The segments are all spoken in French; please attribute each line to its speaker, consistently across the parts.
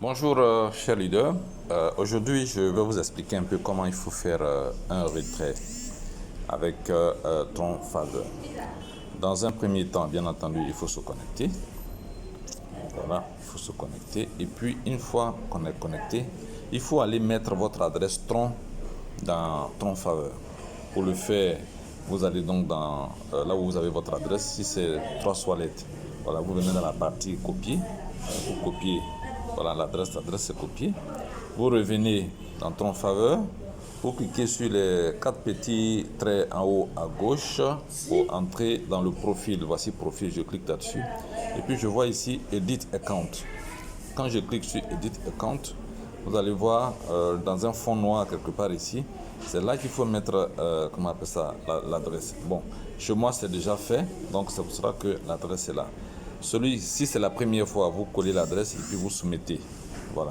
Speaker 1: Bonjour chers leaders, aujourd'hui je vais vous expliquer un peu comment il faut faire un retrait avec Tron Faveur. Dans un premier temps, bien entendu, il faut se connecter. Voilà, il faut se connecter. Et puis une fois qu'on est connecté, il faut aller mettre votre adresse Tron dans Tron Faveur. Pour le faire, vous allez donc dans là où vous avez votre adresse. Si c'est 3 lettres, voilà, vous venez dans la partie copier. Vous copiez. Voilà, l'adresse est copiée. Vous revenez dans Tron Faveur. Vous cliquez sur les 4 petits traits en haut à gauche pour entrer dans le profil. Voici profil, je clique là-dessus. Et puis je vois ici Edit Account. Quand je clique sur Edit Account, vous allez voir dans un fond noir quelque part ici. C'est là qu'il faut mettre, comment on appelle ça, l'adresse. Bon, chez moi c'est déjà fait, donc c'est pour ça que l'adresse est là. Si c'est la première fois, vous collez l'adresse et puis vous soumettez. Voilà.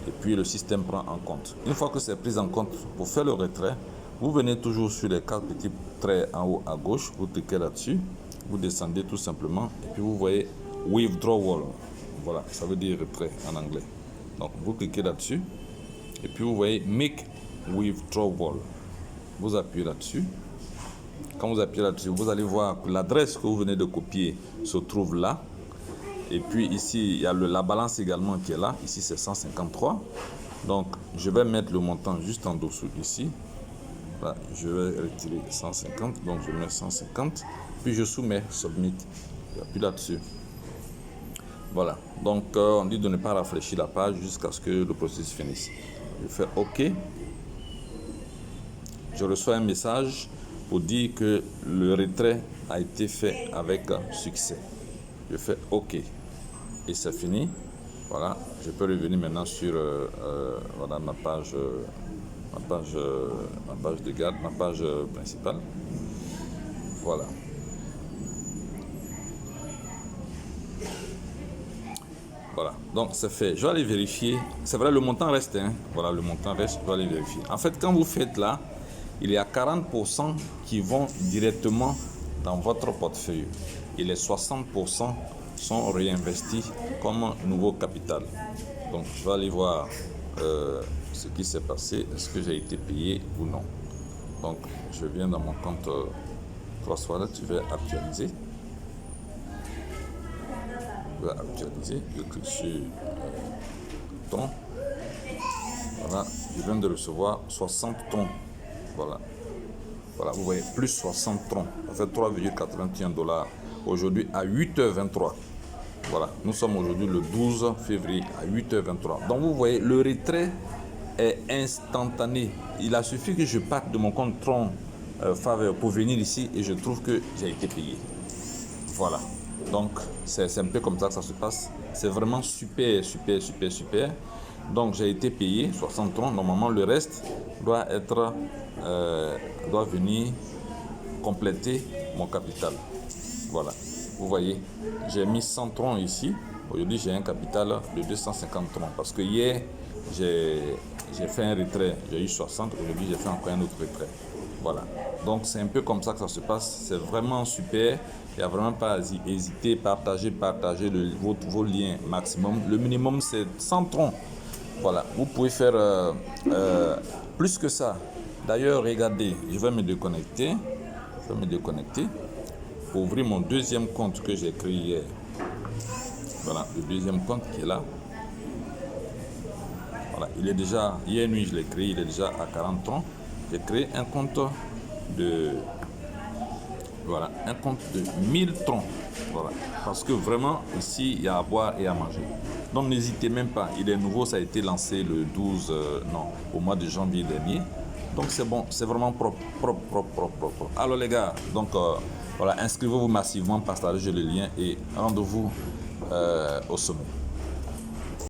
Speaker 1: Et puis le système prend en compte. Une fois que c'est pris en compte, pour faire le retrait, vous venez toujours sur les 4 petits traits en haut à gauche, vous cliquez là-dessus, vous descendez tout simplement et puis vous voyez Withdrawal. Voilà, ça veut dire retrait en anglais. Donc vous cliquez là-dessus et puis vous voyez Make Withdrawal. Vous appuyez là-dessus. Quand vous appuyez là-dessus, vous allez voir que l'adresse que vous venez de copier se trouve là. Et puis ici, il y a la balance également qui est là. Ici, c'est 153. Donc, je vais mettre le montant juste en dessous ici. Là, je vais retirer 150. Donc, je mets 150. Puis, je soumets Submit. J'appuie là-dessus. Voilà. Donc, on dit de ne pas rafraîchir la page jusqu'à ce que le processus finisse. Je fais OK. Je reçois un message pour dire que le retrait a été fait avec succès. Je fais OK. Et c'est fini. Voilà. Je peux revenir maintenant sur voilà, ma page de garde, ma page principale. Voilà. Voilà. Donc c'est fait. Je vais aller vérifier. C'est vrai, le montant reste. Hein. Voilà, le montant reste. Je vais aller vérifier. En fait, quand vous faites là, il y a 40% qui vont directement dans votre portefeuille et les 60% sont réinvestis comme nouveau capital. Donc, je vais aller voir ce qui s'est passé, est-ce que j'ai été payé ou non. Donc, je viens dans mon compte 3 là, tu vas actualiser. Je vais actualiser, je clique sur ton. Voilà, je viens de recevoir 60 tons. Voilà. Voilà, vous voyez, plus 60 troncs. Ça fait 3,81 $ aujourd'hui à 8h23. Voilà, nous sommes aujourd'hui le 12 février à 8h23. Donc vous voyez, le retrait est instantané. Il a suffi que je parte de mon compte Tron Faveur pour venir ici et je trouve que j'ai été payé. Voilà. Donc c'est un peu comme ça que ça se passe. C'est vraiment super. Donc j'ai été payé 60 troncs. Normalement le reste doit venir compléter mon capital. Voilà. Vous voyez, j'ai mis 100 troncs ici. Aujourd'hui j'ai un capital de 250 troncs. Parce que hier j'ai fait un retrait. J'ai eu 60. Aujourd'hui j'ai fait encore un autre retrait. Voilà. Donc c'est un peu comme ça que ça se passe. C'est vraiment super. Il n'y a vraiment pas à hésiter. Partagez vos liens maximum. Le minimum c'est 100 troncs. Voilà. Vous pouvez faire plus que ça. D'ailleurs, regardez, je vais me déconnecter. Pour ouvrir mon deuxième compte que j'ai créé hier. Voilà, le deuxième compte qui est là. Voilà, il est déjà, hier nuit je l'ai créé, il est déjà à 40 troncs. J'ai créé un compte de 1000 troncs. Voilà, parce que vraiment, ici, il y a à boire et à manger. Donc, n'hésitez même pas. Il est nouveau, ça a été lancé le 12, au mois de janvier dernier. Donc, c'est bon, c'est vraiment propre. Alors, les gars, donc, voilà, inscrivez-vous massivement, partagez le lien et rendez-vous au sommet.